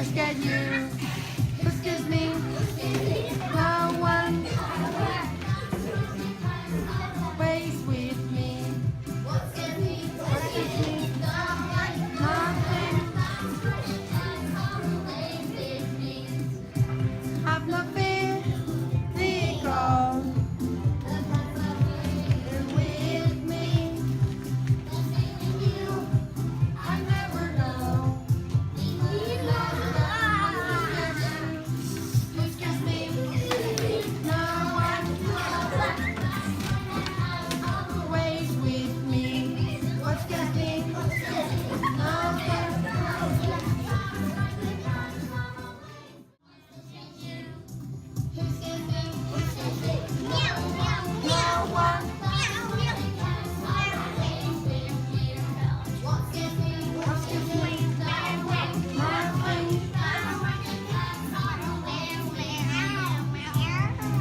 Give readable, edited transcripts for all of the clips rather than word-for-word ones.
monsters get you. Excuse me, no one plays with me. Excuse me, nothing. Have no fear, Nico. With me, I never know. Excuse me, no one waits with me. Excuse me, no one.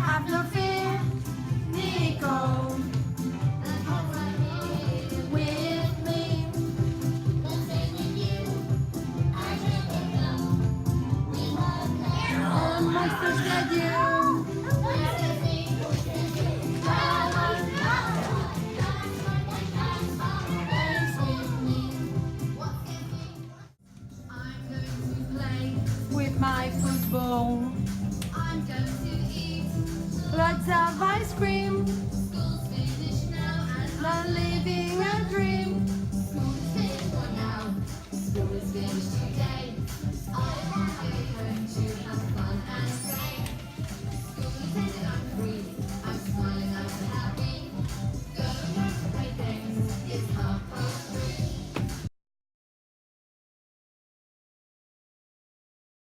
Have no fear, Nico. With me, all monsters get you. Plays with me. I'm going to play with my football. I'm going to eat lots of ice cream.